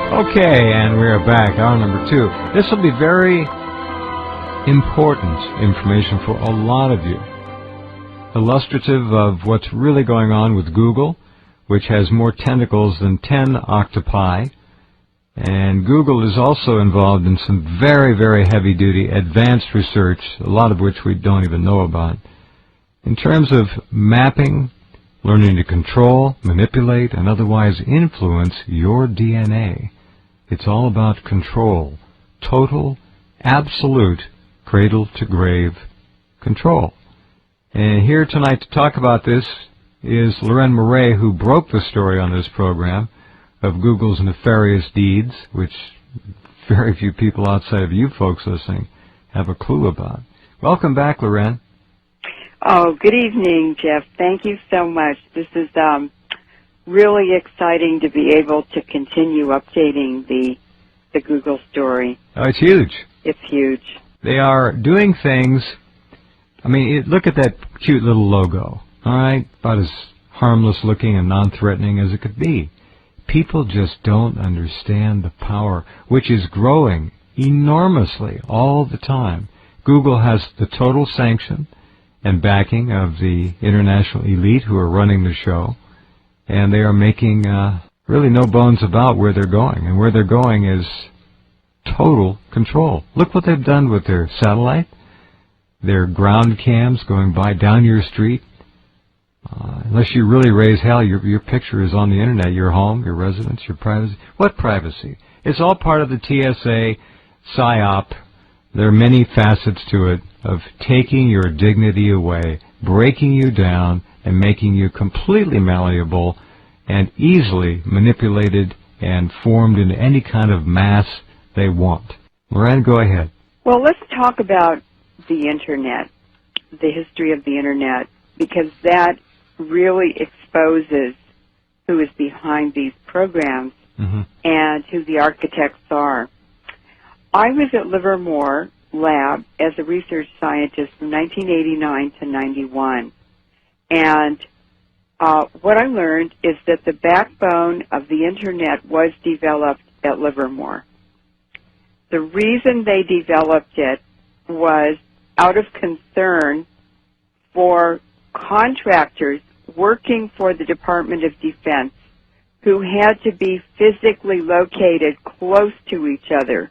Okay, and we're back, hour number 2. This will be very important information for a lot of you. Illustrative of what's really going on with Google, which has more tentacles than 10 octopi. And Google is also involved in some very, very heavy-duty advanced research, a lot of which we don't even know about. In terms of mapping, learning to control, manipulate, and otherwise influence your DNA. It's all about control. Total, absolute, cradle-to-grave control. And here tonight to talk about this is Loren Murray, who broke the story on this program of Google's nefarious deeds, which very few people outside of you folks listening have a clue about. Welcome back, Loren. Oh, good evening, Jeff. Thank you so much. This is really exciting to be able to continue updating the Google story. Oh, it's huge. It's huge. They are doing things. I mean, look at that cute little logo, all right? About as harmless looking and non-threatening as it could be. People just don't understand the power, which is growing enormously all the time. Google has the total sanction and backing of the international elite who are running the show, and they are making really no bones about where they're going. And where they're going is total control. Look what they've done with their satellite, their ground cams going by down your street. Unless you really raise hell, your picture is on the internet, your home, your residence, your privacy. What privacy? It's all part of the TSA PSYOP. There are many facets to it of taking your dignity away, breaking you down, and making you completely malleable and easily manipulated and formed into any kind of mass they want. Loren, go ahead. Well, let's talk about the Internet, the history of the Internet, because that really exposes who is behind these programs and who the architects are. I was at Livermore Lab as a research scientist from 1989 to 91. And what I learned is that the backbone of the Internet was developed at Livermore. The reason they developed it was out of concern for contractors working for the Department of Defense who had to be physically located close to each other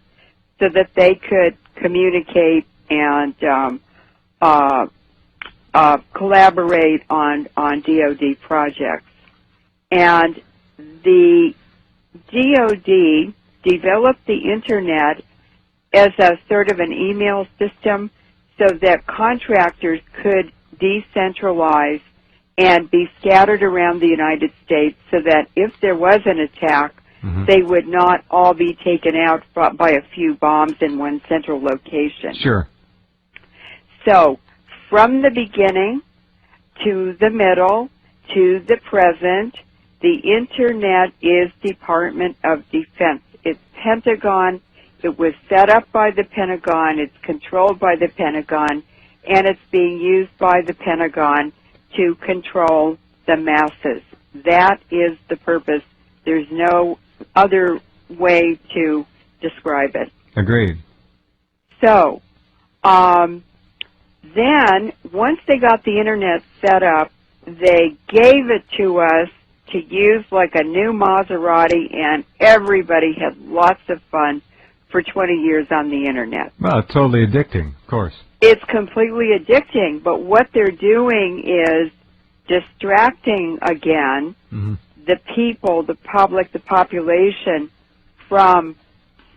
so that they could communicate and collaborate on DoD projects. And the DoD developed the Internet as a sort of an email system so that contractors could decentralize and be scattered around the United States so that if there was an attack, they would not all be taken out by a few bombs in one central location. Sure. So, from the beginning to the middle to the present, the Internet is Department of Defense. It's Pentagon. It was set up by the Pentagon. It's controlled by the Pentagon. And it's being used by the Pentagon to control the masses. That is the purpose. There's no other way to describe it. Agreed. So, then, once they got the Internet set up, they gave it to us to use like a new Maserati, and everybody had lots of fun for 20 years on the Internet. Well, totally addicting, of course. It's completely addicting, but what they're doing is distracting, again, the people, the public, the population from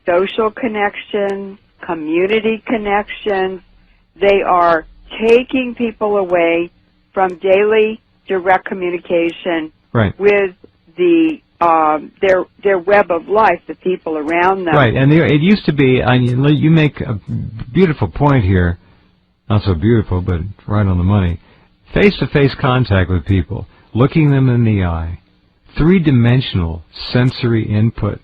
social connections, community connections. They are taking people away from daily direct communication with the their web of life, the people around them. Right, and it used to be, you make a beautiful point here, not so beautiful, but right on the money, face-to-face contact with people, looking them in the eye, three-dimensional sensory input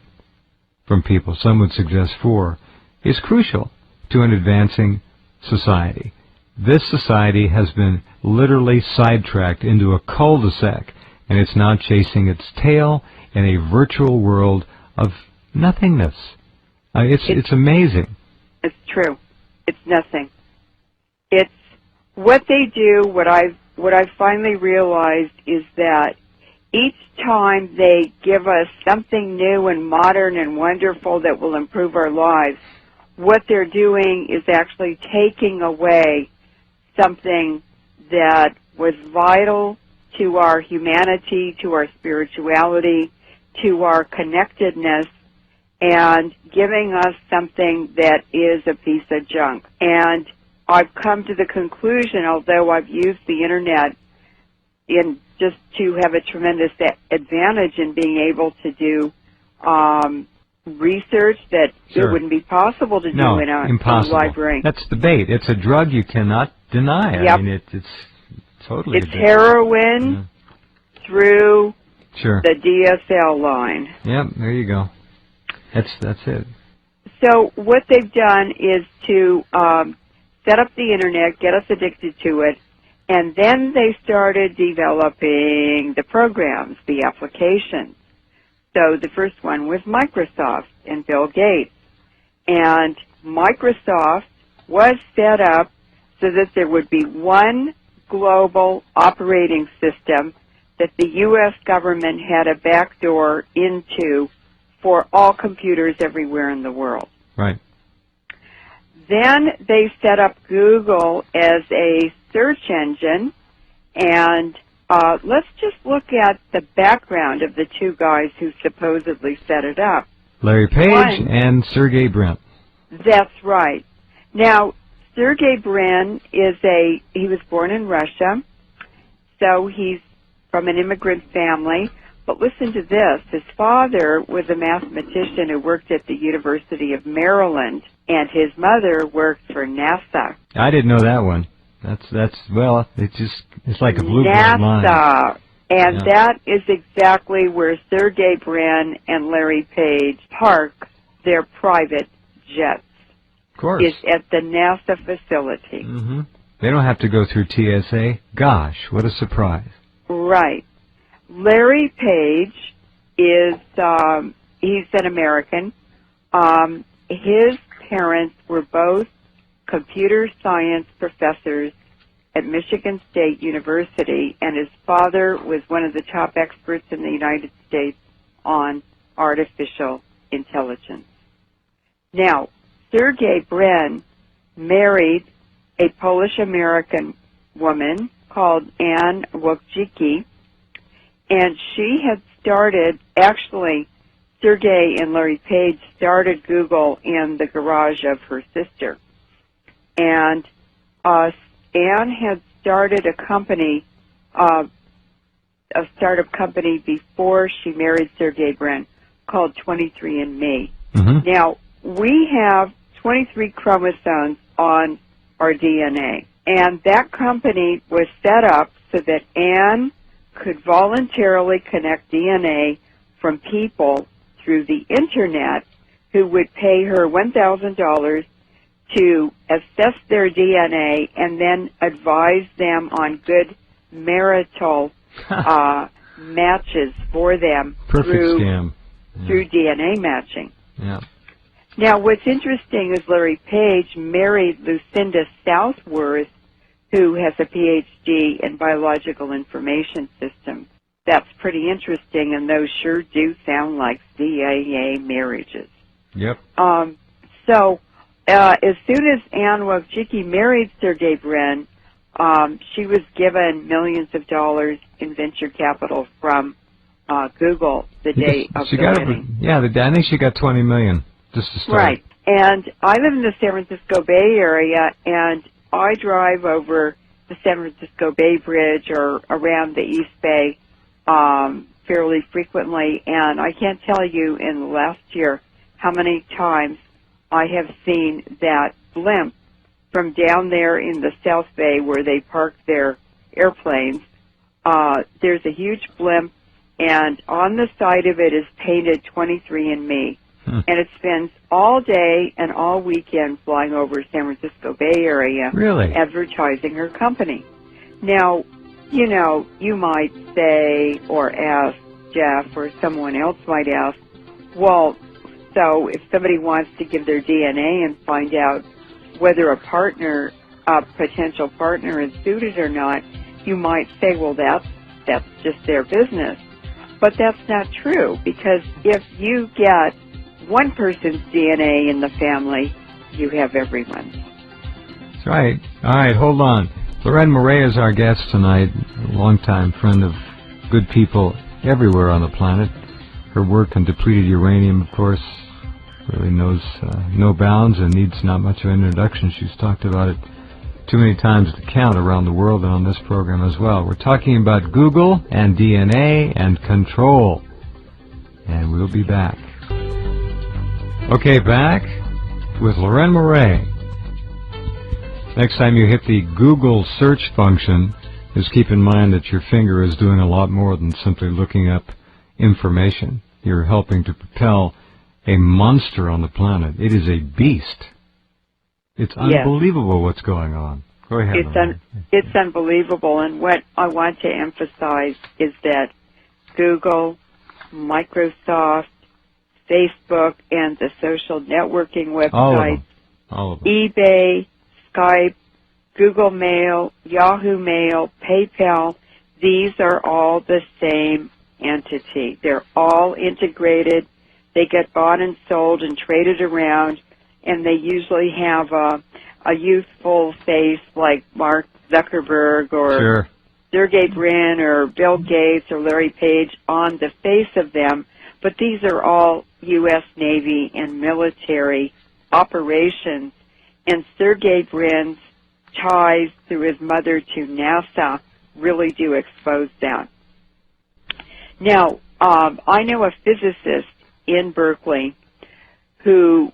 from people, some would suggest 4, is crucial to an advancing society. This society has been literally sidetracked into a cul-de-sac, and it's now chasing its tail in a virtual world of Nothingness. It's amazing. It's true. It's nothing. It's what they do. What I've finally realized is that each time they give us something new and modern and wonderful that will improve our lives, what they're doing is actually taking away something that was vital to our humanity, to our spirituality, to our connectedness, and giving us something that is a piece of junk. And I've come to the conclusion, although I've used the Internet in just to have a tremendous advantage in being able to do research that Sure. it wouldn't be possible to do in a library. That's the bait. It's a drug you cannot deny. Yep. I mean, it's totally It's addictive. heroin through Sure. the DSL line. Yep, there you go. That's it. So what they've done is to set up the Internet, get us addicted to it, and then they started developing the programs, the applications. So the first one was Microsoft and Bill Gates. And Microsoft was set up so that there would be one global operating system that the U.S. government had a backdoor into for all computers everywhere in the world. Right. Then they set up Google as a search engine, and let's just look at the background of the two guys who supposedly set it up. Larry Page and Sergey Brin. That's right. Now, Sergey Brin he was born in Russia, so he's from an immigrant family. But listen to this. His father was a mathematician who worked at the University of Maryland, and his mother worked for NASA. I didn't know that one. Well, it's like a blue-blood line. NASA. And Yeah. that is exactly where Sergey Brin and Larry Page park their private jets. Of course. Is at the NASA facility. Mm-hmm. They don't have to go through TSA. Gosh, what a surprise. Right. Larry Page is, he's an American. His parents were both computer science professors at Michigan State University, and his father was one of the top experts in the United States on artificial intelligence. Now, Sergey Brin married a Polish-American woman called Anne Wojcicki, and she had started, actually, Sergey and Larry Page started Google in the garage of her sister. And Anne had started a company, a startup company before she married Sergey Brin called 23andMe. Mm-hmm. Now, we have 23 chromosomes on our DNA, and that company was set up so that Anne could voluntarily connect DNA from people through the Internet who would pay her $1,000 to assess their DNA and then advise them on good marital matches for them Perfect scam. Yeah. through DNA matching. Yeah. Now, what's interesting is Larry Page married Lucinda Southworth, who has a PhD in biological information systems. That's pretty interesting, and those sure do sound like CIA marriages. Yep. So, as soon as Anne Wojcicki married Sergey Brin, she was given millions of dollars in venture capital from Google the day of the wedding. I think she got $20 million just to start. Right. And I live in the San Francisco Bay Area, and I drive over the San Francisco Bay Bridge or around the East Bay fairly frequently, and I can't tell you in the last year how many times I have seen that blimp from down there in the South Bay where they park their airplanes. There's a huge blimp, and on the side of it is painted 23andMe. And it spends all day and all weekend flying over San Francisco Bay Area, Really? advertising her company. Now, you know, you might say or ask Jeff, or someone else might ask, well, So if somebody wants to give their DNA and find out whether a partner, a potential partner is suited or not, you might say, well, that's just their business. But that's not true, because if you get one person's DNA in the family, you have everyone's. That's right. All right, hold on. Lorraine Moret is our guest tonight, a longtime friend of good people everywhere on the planet. Her work on depleted uranium, of course, really knows no bounds and needs not much of an introduction. She's talked about it too many times to count around the world and on this program as well. We're talking about Google and DNA and control. And we'll be back. Okay, back with Lorraine Moret. Next time you hit the Google search function, just keep in mind that your finger is doing a lot more than simply looking up information. You're helping to propel a monster on the planet. It is a beast. It's unbelievable what's going on. Go ahead. It's unbelievable, and what I want to emphasize is that Google, Microsoft, Facebook, and the social networking websites, all of them. eBay, Skype, Google Mail, Yahoo Mail, PayPal, these are all the same entity. They're all integrated. They get bought and sold and traded around, and they usually have a youthful face like Mark Zuckerberg or Sergey Brin or Bill Gates or Larry Page on the face of them, but these are all U.S. Navy and military operations, and Sergey Brin's ties through his mother to NASA really do expose that. Now, I know a physicist in Berkeley who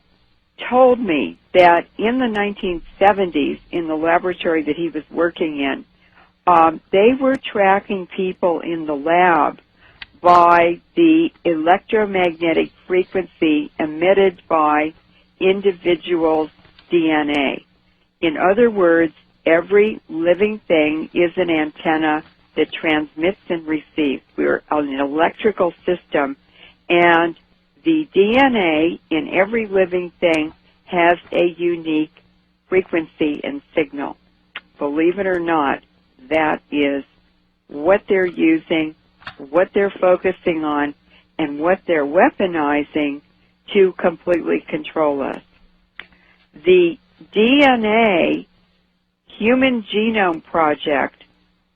told me that in the 1970s, in the laboratory that he was working in, they were tracking people in the lab by the electromagnetic frequency emitted by individuals' DNA. In other words, every living thing is an antenna that transmits and receives. We're an electrical system, and the DNA in every living thing has a unique frequency and signal. Believe it or not, that is what they're using, what they're focusing on, and what they're weaponizing to completely control us. The DNA Human Genome Project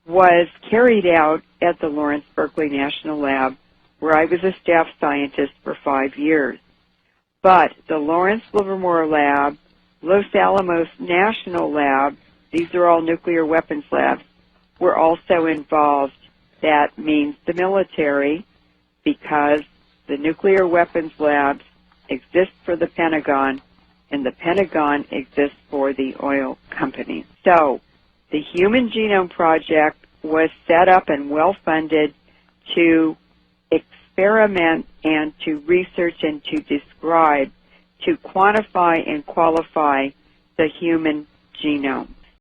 was carried out at the Lawrence Berkeley National Lab, where I was a staff scientist for 5 years. But the Lawrence Livermore Lab, Los Alamos National Lab, these are all nuclear weapons labs, were also involved. That means the military, because the nuclear weapons labs exist for the Pentagon, and the Pentagon exists for the oil companies. So the Human Genome Project was set up and well-funded to experiment and to research and to describe, to quantify and qualify the human genome.